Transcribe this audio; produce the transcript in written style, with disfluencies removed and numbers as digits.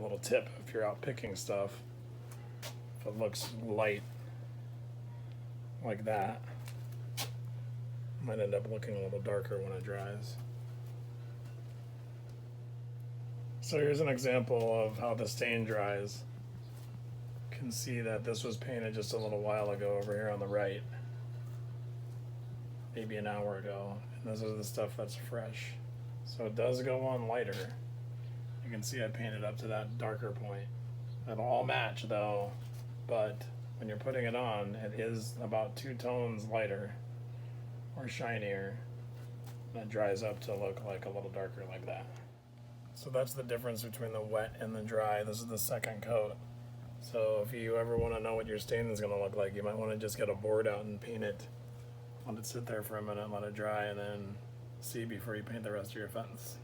little tip if you're out picking stuff. If it looks light like that, it might end up looking a little darker when it dries. So here's an example of how the stain dries. You can see that this was painted just a little while ago over here on the right, maybe an hour ago, and this is the stuff that's fresh. So it does go on lighter. You can see I painted up to that darker point. It'll all match though, but when you're putting it on, it is about 2 tones lighter or shinier. And it dries up to look like a little darker like that. So that's the difference between the wet and the dry. This is the second coat. So if you ever want to know what your stain is going to look like, you might want to just get a board out and paint it. Let it sit there for a minute, let it dry, and then see before you paint the rest of your fence.